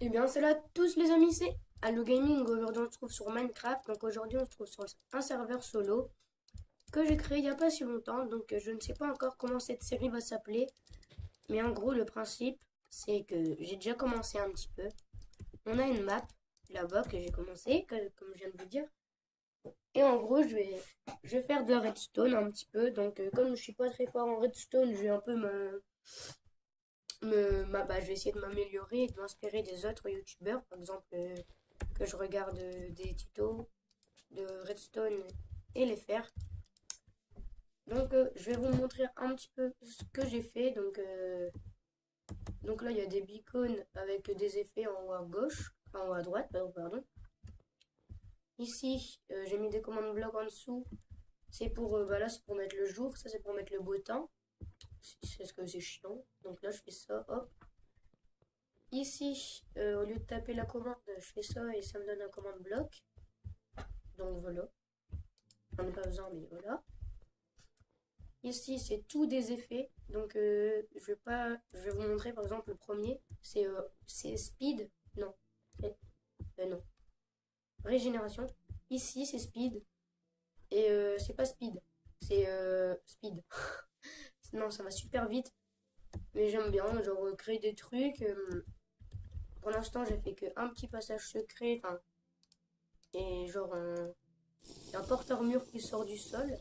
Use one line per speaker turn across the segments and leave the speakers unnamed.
Eh bien, salut à tous les amis, c'est Allo Gaming. Aujourd'hui, on se trouve sur Minecraft. Donc, aujourd'hui, on se trouve sur un serveur solo que j'ai créé il n'y a pas si longtemps. Donc, je ne sais pas encore comment cette série va s'appeler. Mais en gros, le principe, c'est que j'ai déjà commencé un petit peu. On a une map là-bas que j'ai commencé, comme je viens de vous dire. Et en gros, je vais faire de la redstone un petit peu. Donc, comme je suis pas très fort en redstone, je vais un peu je vais essayer de m'améliorer et de m'inspirer des autres youtubeurs, par exemple, que je regarde des tutos de redstone et les faire. Donc, je vais vous montrer un petit peu ce que j'ai fait. Donc là, il y a des beacons avec des effets en haut à gauche, en haut à droite, pardon. Ici, j'ai mis des commandes blocs en dessous. Là, c'est pour mettre le jour, ça c'est pour mettre le beau temps. C'est ce que c'est chiant. Donc là, je fais ça, hop. Ici, au lieu de taper la commande, je fais ça et ça me donne un commande bloc. Donc voilà. J'en ai pas besoin, mais voilà. Ici, c'est tout des effets. Donc je vais vous montrer par exemple le premier. C'est speed. Non. Non. Régénération. Ici, c'est speed. Et c'est pas speed. C'est speed. Non, ça va super vite. Mais j'aime bien, genre créer des trucs. Pour l'instant, j'ai fait qu'un petit passage secret. Enfin, et genre un porteur-mur qui sort du sol.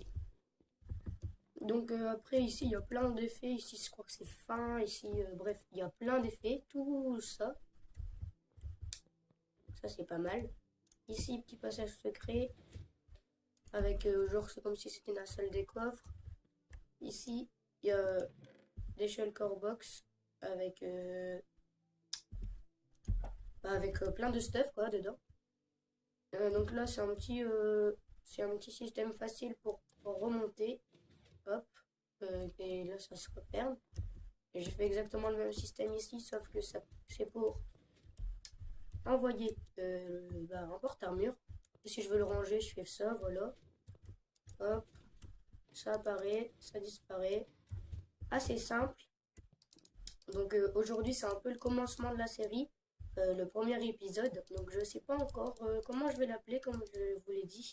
Donc après ici il y a plein d'effets, ici je crois que c'est fin, ici bref il y a plein d'effets, tout ça, ça c'est pas mal. Ici petit passage secret avec genre c'est comme si c'était la salle des coffres. Ici il y a des shell core box avec plein de stuff quoi dedans. Donc là c'est un petit système facile pour remonter, hop, et là ça se referme. Et j'ai fait exactement le même système ici sauf que ça c'est pour envoyer un porte-armure. Et si je veux le ranger, je fais ça, voilà. Hop, ça apparaît, ça disparaît. Assez simple. Donc aujourd'hui, c'est un peu le commencement de la série, le premier épisode. Donc je sais pas encore comment je vais l'appeler, comme je vous l'ai dit.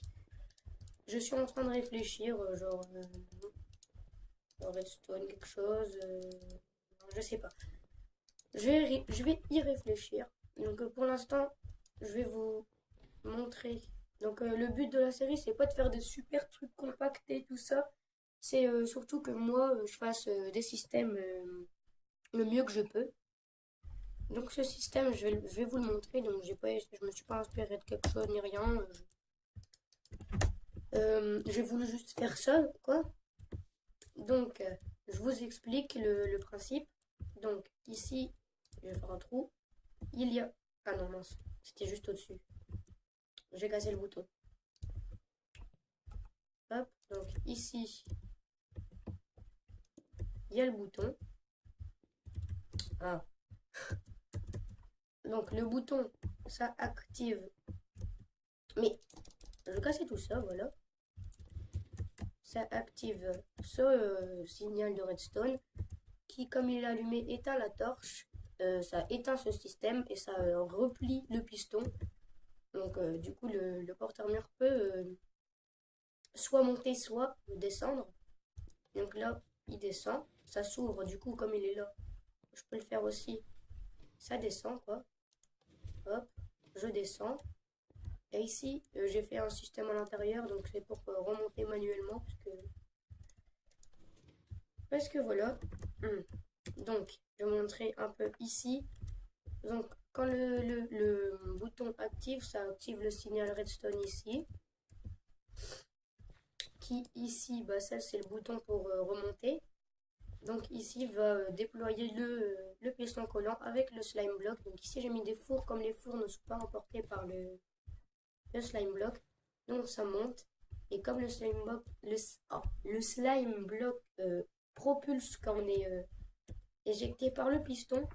Je suis en train de réfléchir, Redstone, quelque chose. Je sais pas. Je vais y réfléchir. Donc pour l'instant, je vais vous montrer. Donc le but de la série, c'est pas de faire des super trucs compactés, tout ça. C'est surtout que moi, je fasse des systèmes le mieux que je peux. Donc ce système, je vais vous le montrer. Donc je me suis pas inspiré de quelque chose ni rien. J'ai voulu juste faire ça, quoi. Donc je vous explique le principe. Donc ici, je vais faire un trou. Il y a... Ah non, mince, c'était juste au-dessus. J'ai cassé le bouton. Hop, donc ici, il y a le bouton. Ah. Donc le bouton, ça active. Mais je cassais tout ça, voilà. Ça active ce signal de redstone qui, comme il est allumé, éteint la torche. Ça éteint ce système et ça replie le piston. Donc du coup, le porteur-mur peut soit monter, soit descendre. Donc là, il descend. Ça s'ouvre, du coup, comme il est là. Je peux le faire aussi. Ça descend, quoi. Hop, je descends. Et ici, j'ai fait un système à l'intérieur, donc c'est pour remonter manuellement, parce que voilà. Donc, je vais montrer un peu ici. Donc, quand le bouton active, ça active le signal redstone ici. Qui ici, bah ça c'est le bouton pour remonter. Donc ici va déployer le piston collant avec le slime block. Donc ici j'ai mis des fours, comme les fours ne sont pas emportés par le slime block. Donc ça monte. Et comme le slime block propulse quand on est éjecté par le piston,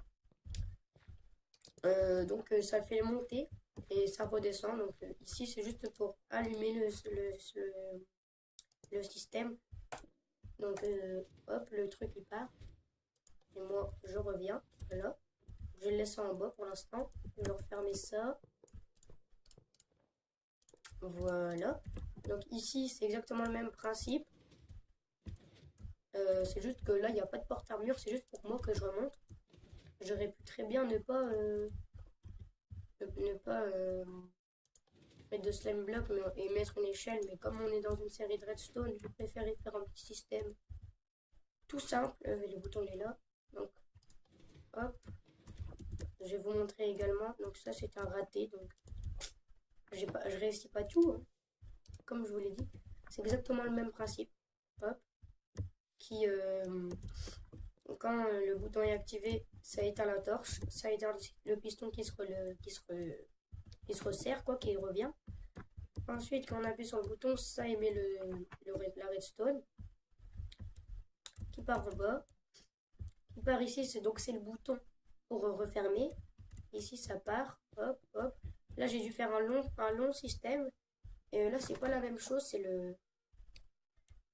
ça fait monter et ça redescend. Donc ici c'est juste pour allumer le système. Donc hop, le truc il part. Et moi je reviens. Voilà. Je vais le laisser en bas pour l'instant. Je vais refermer ça. Voilà. Donc ici, c'est exactement le même principe. C'est juste que là, il n'y a pas de porte-armure. C'est juste pour moi que je remonte. J'aurais pu très bien ne pas mettre de slime block et mettre une échelle. Mais comme on est dans une série de redstone, je préfère faire un petit système tout simple. Le bouton est là. Donc, hop. Je vais vous montrer également. Donc ça, c'est un raté. Donc, je réussis pas tout. Hein. Comme je vous l'ai dit. C'est exactement le même principe. Hop. Qui, quand le bouton est activé, ça éteint la torche. Ça éteint le piston qui se resserre, quoi, qui revient. Ensuite, quand on appuie sur le bouton, ça émet la redstone. Qui part en bas. Qui part ici, c'est le bouton pour refermer. Ici, ça part. Hop, hop. Là, j'ai dû faire un long système. Et là, c'est pas la même chose. C'est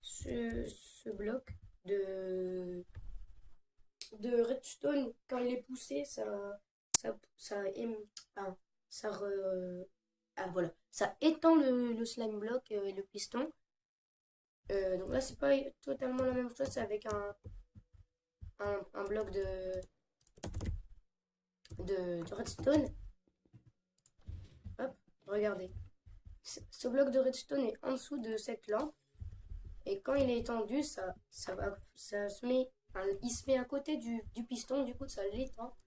ce bloc de redstone. Quand il est poussé, voilà. Ça étend le slime block et le piston. Donc là, c'est pas totalement la même chose. C'est avec un bloc de redstone. Hop, regardez. Ce bloc de redstone est en dessous de cette lampe. Et quand il est étendu, il se met à côté du piston. Du coup, ça l'étend.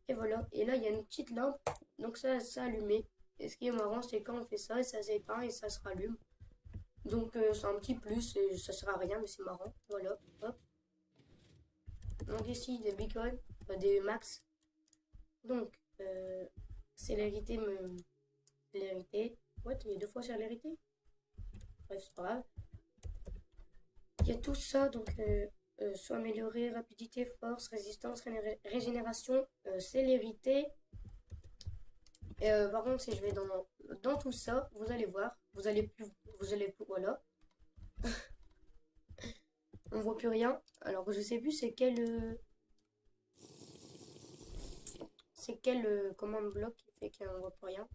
Et voilà. Et là, il y a une petite lampe. Donc ça allumé. Et ce qui est marrant, c'est quand on fait ça, et ça s'éteint et ça se rallume. Donc c'est un petit plus. Et ça sert à rien, mais c'est marrant. Voilà. Hop. Donc ici, des beacons, des max. Donc, célérité. Ouais, il y a 2 fois célérité. Bref, c'est pas grave. Il y a tout ça, donc soit améliorer rapidité, force, résistance, régénération, célérité. Par contre, si je vais dans tout ça, vous allez voir, vous allez plus, voilà. On voit plus rien. Alors je sais plus c'est quel commande bloc qui fait qu'on voit plus rien.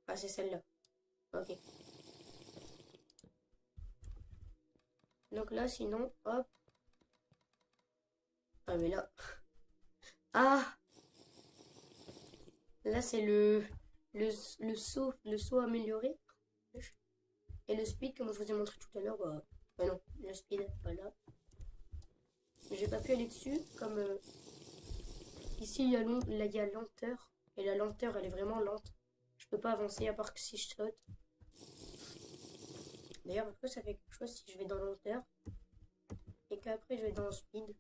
Ah, c'est celle-là. Ok. Donc là, sinon, hop. Ah, mais là. Ah! Là, c'est le saut amélioré. Et le speed, comme je vous ai montré tout à l'heure, bah non, le speed, voilà. J'ai pas pu aller dessus, comme ici, il y a lenteur. Et la lenteur, elle est vraiment lente. Je peux pas avancer à part que si je saute. D'ailleurs, après, ça fait quelque chose si je vais dans lenteur. Et qu'après, je vais dans speed.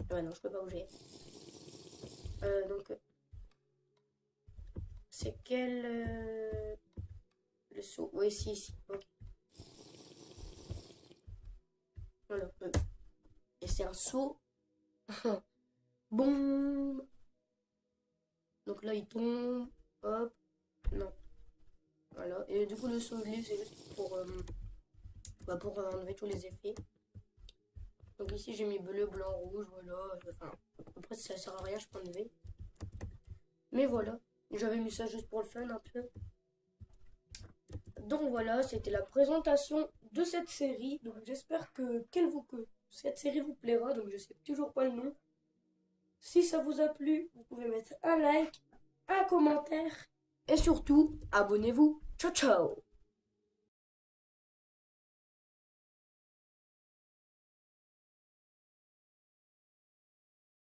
Ouais, non, je peux pas bouger. Donc, c'est quel... le saut? Oui, ici. Ok. Voilà. Et c'est un saut. Boum. Donc là, il tombe. Hop. Non. Voilà. Et du coup, le saut de livre, c'est juste pour enlever tous les effets. Donc ici, j'ai mis bleu, blanc, rouge. Voilà. Enfin, après, ça sert à rien, je peux enlever. Mais voilà. J'avais mis ça juste pour le fun un peu. Donc voilà, c'était la présentation de cette série. Donc j'espère que cette série vous plaira. Donc je sais toujours pas le nom. Si ça vous a plu, vous pouvez mettre un like, un commentaire et surtout, abonnez-vous. Ciao ciao!